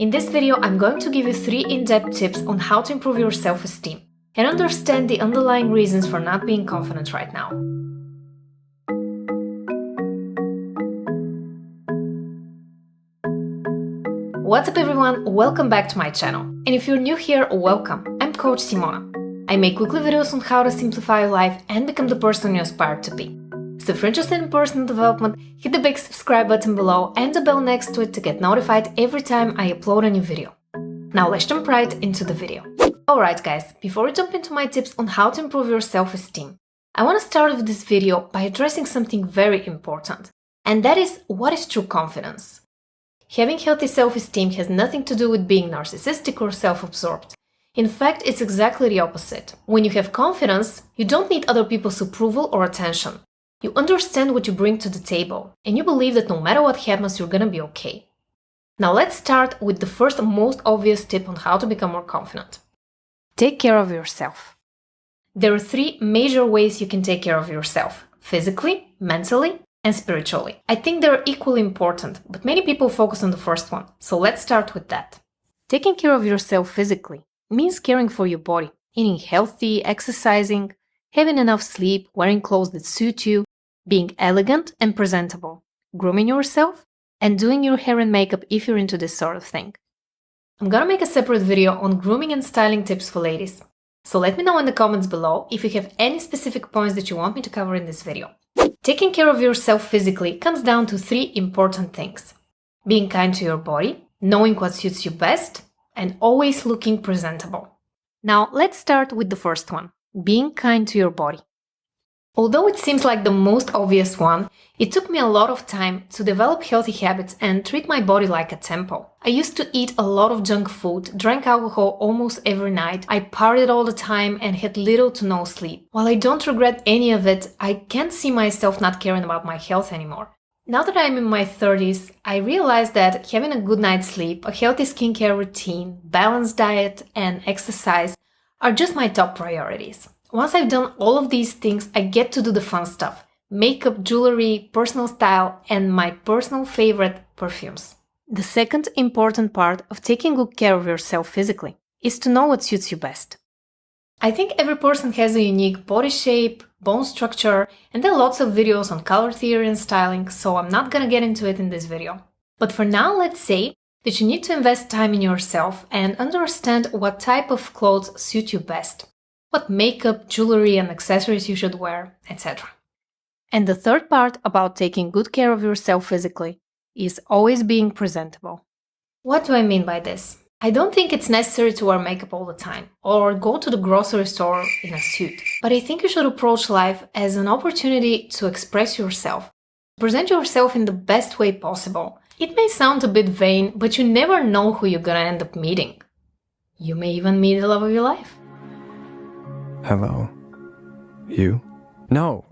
In this video, I'm going to give you 3 in-depth tips on how to improve your self-esteem and understand the underlying reasons for not being confident right now. What's up everyone, welcome back to my channel. And if you're new here, welcome. I'm Coach Simona. I make weekly videos on how to simplify your life and become the person you aspire to be. So if you're interested in personal development, hit the big subscribe button below and the bell next to it to get notified every time I upload a new video. Now let's jump right into the video. Alright guys, before we jump into my tips on how to improve your self-esteem, I want to start with this video by addressing something very important, and that is, what is true confidence? Having healthy self-esteem has nothing to do with being narcissistic or self-absorbed. In fact, it's exactly the opposite. When you have confidence, you don't need other people's approval or attention. You understand what you bring to the table, and you believe that no matter what happens, you're gonna be okay. Now let's start with the first and most obvious tip on how to become more confident. Take care of yourself. There are 3 major ways you can take care of yourself: physically, mentally, and spiritually. I think they're equally important, but many people focus on the first one, so let's start with that. Taking care of yourself physically means caring for your body, eating healthy, exercising, having enough sleep, wearing clothes that suit you, being elegant and presentable, grooming yourself, and doing your hair and makeup if you're into this sort of thing. I'm gonna make a separate video on grooming and styling tips for ladies, so let me know in the comments below if you have any specific points that you want me to cover in this video. Taking care of yourself physically comes down to 3 important things: being kind to your body, knowing what suits you best, and always looking presentable. Now let's start with the first one, being kind to your body. Although it seems like the most obvious one, it took me a lot of time to develop healthy habits and treat my body like a temple. I used to eat a lot of junk food, drank alcohol almost every night, I partied all the time and had little to no sleep. While I don't regret any of it, I can't see myself not caring about my health anymore. Now that I'm in my 30s, I realized that having a good night's sleep, a healthy skincare routine, balanced diet, and exercise are just my top priorities. Once I've done all of these things, I get to do the fun stuff: makeup, jewelry, personal style, and my personal favorite, perfumes. The second important part of taking good care of yourself physically is to know what suits you best. I think every person has a unique body shape, bone structure, and there are lots of videos on color theory and styling, so I'm not gonna get into it in this video. But for now, let's say that you need to invest time in yourself and understand what type of clothes suit you best, what makeup, jewelry, and accessories you should wear, etc. And the third part about taking good care of yourself physically is always being presentable. What do I mean by this? I don't think it's necessary to wear makeup all the time or go to the grocery store in a suit, but I think you should approach life as an opportunity to express yourself, present yourself in the best way possible. It may sound a bit vain, but you never know who you're gonna end up meeting. You may even meet the love of your life. Hello? You? No,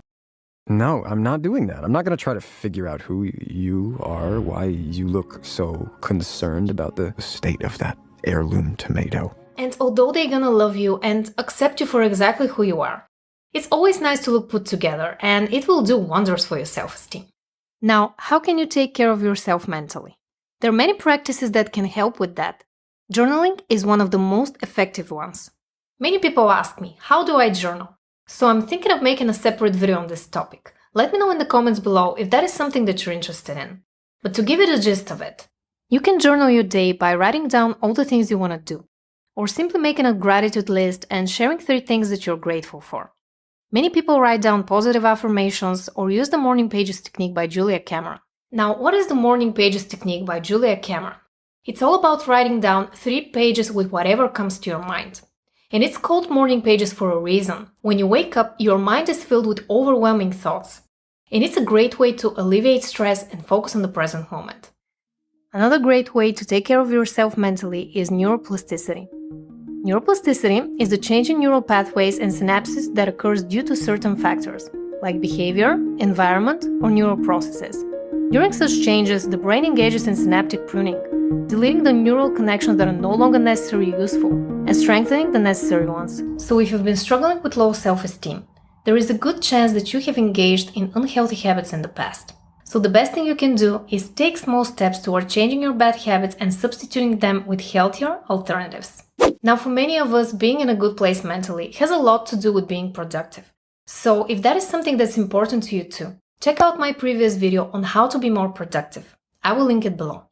I'm not doing that. I'm not going to try to figure out who you are, why you look so concerned about the state of that heirloom tomato. And although they're gonna love you and accept you for exactly who you are, it's always nice to look put together, and it will do wonders for your self-esteem. Now, how can you take care of yourself mentally? There are many practices that can help with that. Journaling is one of the most effective ones. Many people ask me, how do I journal? So I'm thinking of making a separate video on this topic. Let me know in the comments below if that is something that you're interested in. But to give you the gist of it, you can journal your day by writing down all the things you want to do, or simply making a gratitude list and sharing 3 things that you're grateful for. Many people write down positive affirmations or use the morning pages technique by Julia Cameron. Now, what is the morning pages technique by Julia Cameron? It's all about writing down 3 pages with whatever comes to your mind. And it's called morning pages for a reason. When you wake up, your mind is filled with overwhelming thoughts. And it's a great way to alleviate stress and focus on the present moment. Another great way to take care of yourself mentally is neuroplasticity. Neuroplasticity is the change in neural pathways and synapses that occurs due to certain factors, like behavior, environment, or neural processes. During such changes, the brain engages in synaptic pruning, deleting the neural connections that are no longer necessarily useful and strengthening the necessary ones. So if you've been struggling with low self-esteem, there is a good chance that you have engaged in unhealthy habits in the past. So the best thing you can do is take small steps toward changing your bad habits and substituting them with healthier alternatives. Now, for many of us, being in a good place mentally has a lot to do with being productive. So if that is something that's important to you too, check out my previous video on how to be more productive. I will link it below.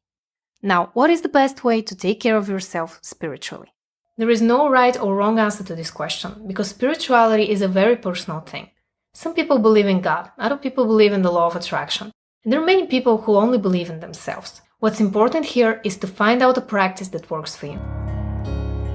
Now, what is the best way to take care of yourself spiritually? There is no right or wrong answer to this question, because spirituality is a very personal thing. Some people believe in God, other people believe in the law of attraction, and there are many people who only believe in themselves. What's important here is to find out a practice that works for you.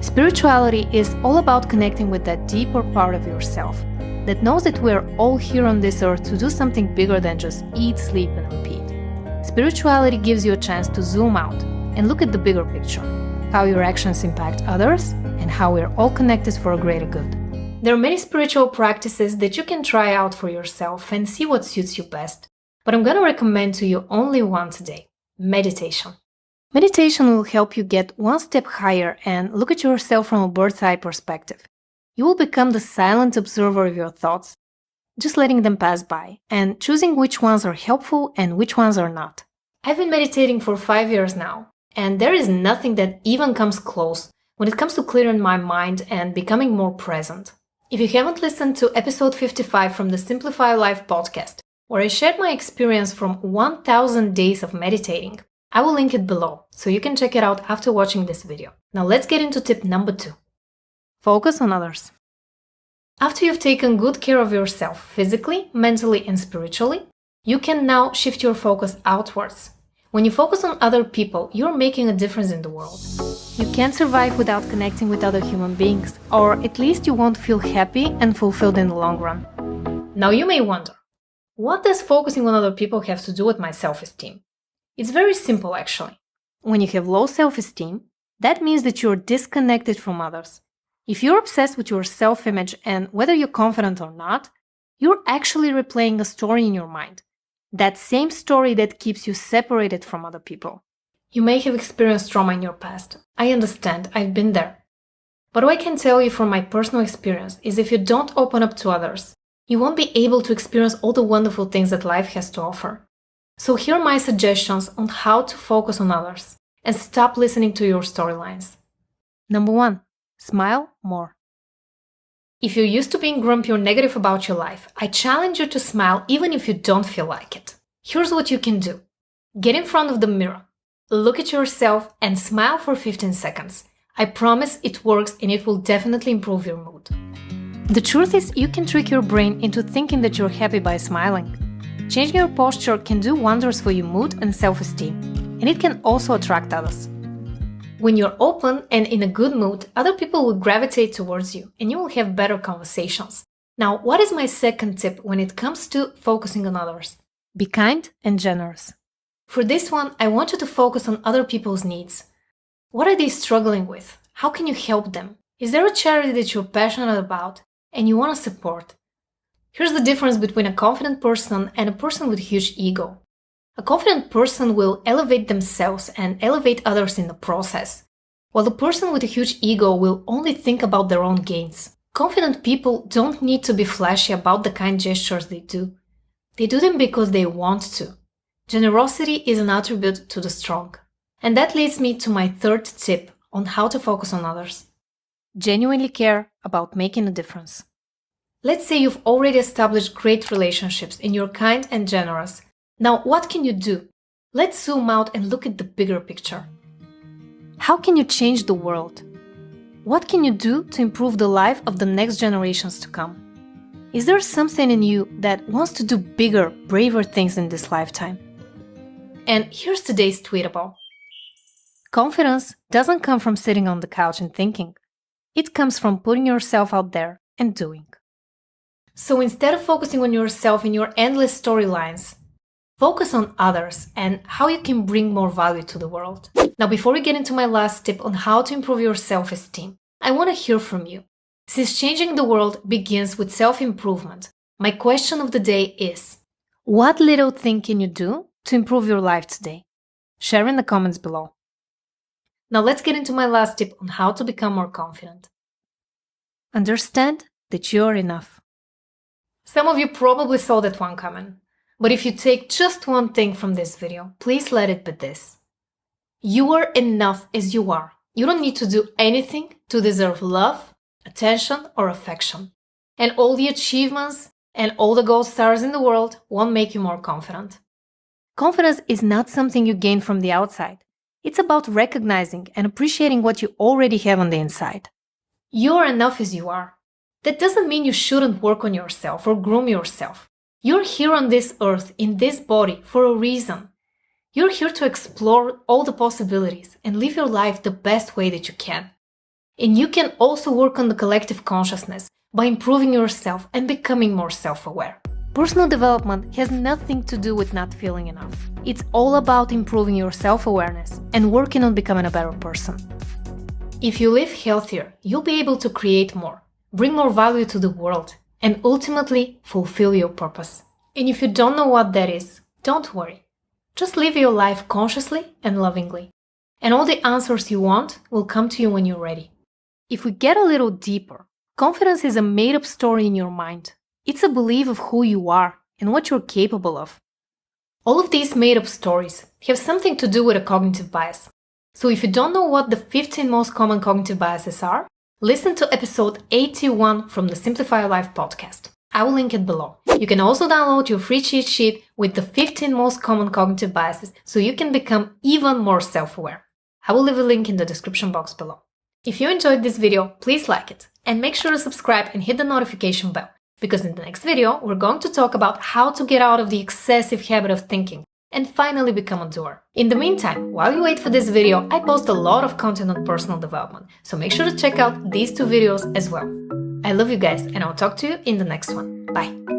Spirituality is all about connecting with that deeper part of yourself that knows that we're all here on this earth to do something bigger than just eat, sleep, and repeat. Spirituality gives you a chance to zoom out and look at the bigger picture, how your actions impact others, and how we're all connected for a greater good. There are many spiritual practices that you can try out for yourself and see what suits you best, but I'm going to recommend to you only one today: meditation. Meditation will help you get one step higher and look at yourself from a bird's-eye perspective. You will become the silent observer of your thoughts, just letting them pass by and choosing which ones are helpful and which ones are not. I've been meditating for 5 years now, and there is nothing that even comes close when it comes to clearing my mind and becoming more present. If you haven't listened to episode 55 from the Simplify Life podcast, where I shared my experience from 1000 days of meditating, I will link it below, so you can check it out after watching this video. Now let's get into tip number 2. Focus on others. After you've taken good care of yourself physically, mentally, and spiritually, you can now shift your focus outwards. When you focus on other people, you're making a difference in the world. You can't survive without connecting with other human beings, or at least you won't feel happy and fulfilled in the long run. Now you may wonder, what does focusing on other people have to do with my self-esteem? It's very simple, actually. When you have low self-esteem, that means that you're disconnected from others. If you're obsessed with your self-image and whether you're confident or not, you're actually replaying a story in your mind. That same story that keeps you separated from other people. You may have experienced trauma in your past. I understand, I've been there. But what I can tell you from my personal experience is if you don't open up to others, you won't be able to experience all the wonderful things that life has to offer. So here are my suggestions on how to focus on others and stop listening to your storylines. Number 1. Smile more. If you're used to being grumpy or negative about your life, I challenge you to smile even if you don't feel like it. Here's what you can do. Get in front of the mirror, look at yourself, and smile for 15 seconds. I promise it works and it will definitely improve your mood. The truth is, you can trick your brain into thinking that you're happy by smiling. Changing your posture can do wonders for your mood and self-esteem, and it can also attract others. When you're open and in a good mood, other people will gravitate towards you and you will have better conversations. Now, what is my second tip when it comes to focusing on others? Be kind and generous. For this one, I want you to focus on other people's needs. What are they struggling with? How can you help them? Is there a charity that you're passionate about and you want to support? Here's the difference between a confident person and a person with huge ego. A confident person will elevate themselves and elevate others in the process, while the person with a huge ego will only think about their own gains. Confident people don't need to be flashy about the kind gestures they do. They do them because they want to. Generosity is an attribute to the strong. And that leads me to my third tip on how to focus on others. Genuinely care about making a difference. Let's say you've already established great relationships and you're kind and generous. Now, what can you do? Let's zoom out and look at the bigger picture. How can you change the world? What can you do to improve the life of the next generations to come? Is there something in you that wants to do bigger, braver things in this lifetime? And here's today's tweetable. Confidence doesn't come from sitting on the couch and thinking. It comes from putting yourself out there and doing. So instead of focusing on yourself and your endless storylines, focus on others and how you can bring more value to the world. Now, before we get into my last tip on how to improve your self-esteem, I want to hear from you. Since changing the world begins with self-improvement, my question of the day is, what little thing can you do to improve your life today? Share in the comments below. Now let's get into my last tip on how to become more confident. Understand that you are enough. Some of you probably saw that one coming. But if you take just one thing from this video, please let it be this. You are enough as you are. You don't need to do anything to deserve love, attention, or affection. And all the achievements and all the gold stars in the world won't make you more confident. Confidence is not something you gain from the outside. It's about recognizing and appreciating what you already have on the inside. You are enough as you are. That doesn't mean you shouldn't work on yourself or groom yourself. You're here on this earth, in this body, for a reason. You're here to explore all the possibilities and live your life the best way that you can. And you can also work on the collective consciousness by improving yourself and becoming more self-aware. Personal development has nothing to do with not feeling enough. It's all about improving your self-awareness and working on becoming a better person. If you live healthier, you'll be able to create more, bring more value to the world, and ultimately fulfill your purpose. And if you don't know what that is, don't worry. Just live your life consciously and lovingly. And all the answers you want will come to you when you're ready. If we get a little deeper, confidence is a made-up story in your mind. It's a belief of who you are and what you're capable of. All of these made-up stories have something to do with a cognitive bias. So if you don't know what the 15 most common cognitive biases are, listen to episode 81 from the Simplify Your Life podcast. I will link it below. You can also download your free cheat sheet with the 15 most common cognitive biases so you can become even more self-aware. I will leave a link in the description box below. If you enjoyed this video, please like it and make sure to subscribe and hit the notification bell, because in the next video, we're going to talk about how to get out of the excessive habit of thinking and finally become a doer. In the meantime, while you wait for this video, I post a lot of content on personal development, so make sure to check out these two videos as well. I love you guys, and I'll talk to you in the next one. Bye!